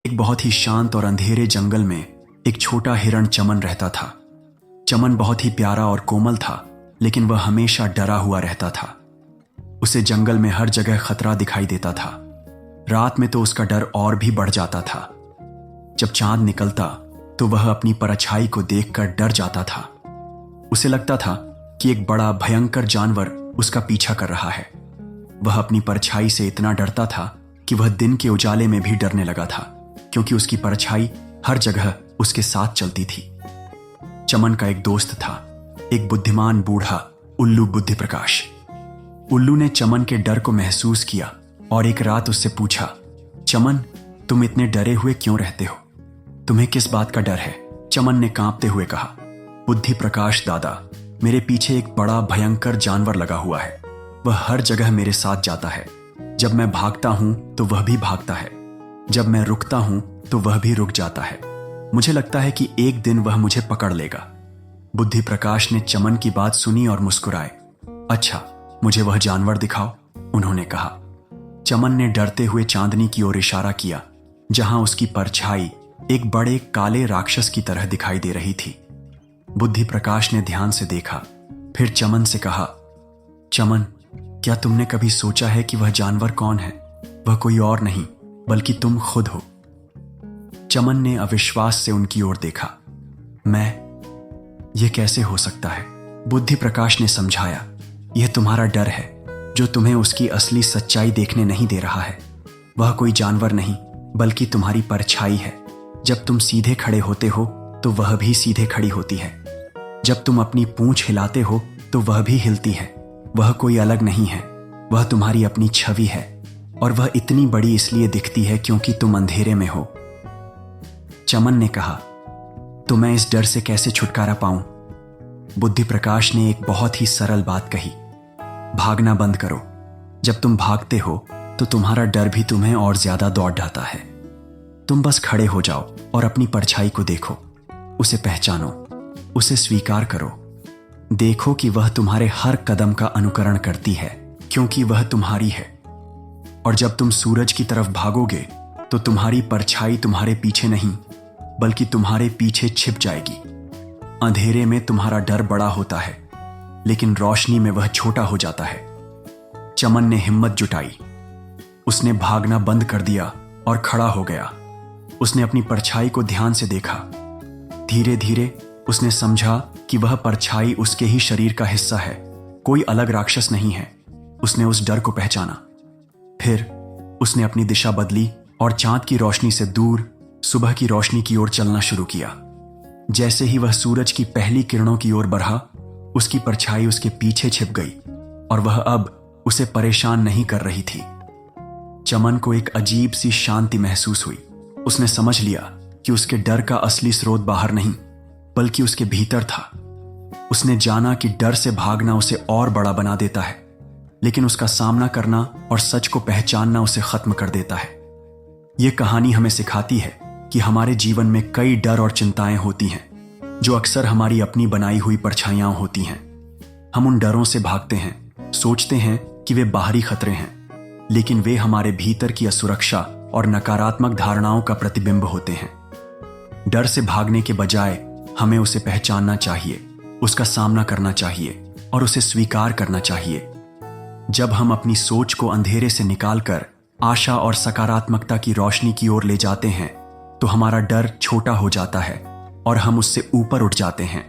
एक बहुत ही शांत और अंधेरे जंगल में एक छोटा हिरण चमन रहता था। चमन बहुत ही प्यारा और कोमल था, लेकिन वह हमेशा डरा हुआ रहता था। उसे जंगल में हर जगह खतरा दिखाई देता था। रात में तो उसका डर और भी बढ़ जाता था। जब चांद निकलता तो वह अपनी परछाई को देखकर डर जाता था। उसे लगता था कि एक बड़ा भयंकर जानवर उसका पीछा कर रहा है। वह अपनी परछाई से इतना डरता था कि वह दिन के उजाले में भी डरने लगा था, क्योंकि उसकी परछाई हर जगह उसके साथ चलती थी। चमन का एक दोस्त था, एक बुद्धिमान बूढ़ा उल्लू बुद्धि प्रकाश। उल्लू ने चमन के डर को महसूस किया और एक रात उससे पूछा, चमन, तुम इतने डरे हुए क्यों रहते हो? तुम्हें किस बात का डर है? चमन ने कांपते हुए कहा, बुद्धि प्रकाश दादा, मेरे पीछे एक बड़ा भयंकर जानवर लगा हुआ है। वह हर जगह मेरे साथ जाता है। जब मैं भागता हूं तो वह भी भागता है। जब मैं रुकता हूं तो वह भी रुक जाता है। मुझे लगता है कि एक दिन वह मुझे पकड़ लेगा। बुद्धि प्रकाश ने चमन की बात सुनी और मुस्कुराए। अच्छा, मुझे वह जानवर दिखाओ, उन्होंने कहा। चमन ने डरते हुए चांदनी की ओर इशारा किया, जहां उसकी परछाई एक बड़े काले राक्षस की तरह दिखाई दे रही थी। बुद्धि प्रकाश ने ध्यान से देखा, फिर चमन से कहा, चमन, क्या तुमने कभी सोचा है कि वह जानवर कौन है? वह कोई और नहीं बल्कि तुम खुद हो। चमन ने अविश्वास से उनकी ओर देखा। मैं? यह कैसे हो सकता है? बुद्धि प्रकाश ने समझाया, यह तुम्हारा डर है, जो तुम्हें उसकी असली सच्चाई देखने नहीं दे रहा है। वह कोई जानवर नहीं बल्कि तुम्हारी परछाई है। जब तुम सीधे खड़े होते हो तो वह भी सीधे खड़ी होती है। जब तुम अपनी पूंछ हिलाते हो तो वह भी हिलती है। वह कोई अलग नहीं है, वह तुम्हारी अपनी छवि है, और वह इतनी बड़ी इसलिए दिखती है क्योंकि तुम अंधेरे में हो। चमन ने कहा, तो मैं इस डर से कैसे छुटकारा पाऊं? बुद्धि प्रकाश ने एक बहुत ही सरल बात कही, भागना बंद करो। जब तुम भागते हो तो तुम्हारा डर भी तुम्हें और ज्यादा दौड़ जाता है। तुम बस खड़े हो जाओ और अपनी परछाई को देखो, उसे पहचानो, उसे स्वीकार करो। देखो कि वह तुम्हारे हर कदम का अनुकरण करती है, क्योंकि वह तुम्हारी है। और जब तुम सूरज की तरफ भागोगे तो तुम्हारी परछाई तुम्हारे पीछे नहीं बल्कि तुम्हारे पीछे छिप जाएगी। अंधेरे में तुम्हारा डर बड़ा होता है, लेकिन रोशनी में वह छोटा हो जाता है। चमन ने हिम्मत जुटाई। उसने भागना बंद कर दिया और खड़ा हो गया। उसने अपनी परछाई को ध्यान से देखा। धीरे धीरे उसने समझा कि वह परछाई उसके ही शरीर का हिस्सा है, कोई अलग राक्षस नहीं है। उसने उस डर को पहचाना। फिर उसने अपनी दिशा बदली और चांद की रोशनी से दूर सुबह की रोशनी की ओर चलना शुरू किया। जैसे ही वह सूरज की पहली किरणों की ओर बढ़ा, उसकी परछाई उसके पीछे छिप गई और वह अब उसे परेशान नहीं कर रही थी। चमन को एक अजीब सी शांति महसूस हुई। उसने समझ लिया कि उसके डर का असली स्रोत बाहर नहीं बल्कि उसके भीतर था। उसने जाना कि डर से भागना उसे और बड़ा बना देता है, लेकिन उसका सामना करना और सच को पहचानना उसे खत्म कर देता है। यह कहानी हमें सिखाती है कि हमारे जीवन में कई डर और चिंताएं होती हैं, जो अक्सर हमारी अपनी बनाई हुई परछाइयां होती हैं। हम उन डरों से भागते हैं, सोचते हैं कि वे बाहरी खतरे हैं, लेकिन वे हमारे भीतर की असुरक्षा और नकारात्मक धारणाओं का प्रतिबिंब होते हैं। डर से भागने के बजाय हमें उसे पहचानना चाहिए, उसका सामना करना चाहिए और उसे स्वीकार करना चाहिए। जब हम अपनी सोच को अंधेरे से निकालकर आशा और सकारात्मकता की रोशनी की ओर ले जाते हैं, तो हमारा डर छोटा हो जाता है और हम उससे ऊपर उठ जाते हैं।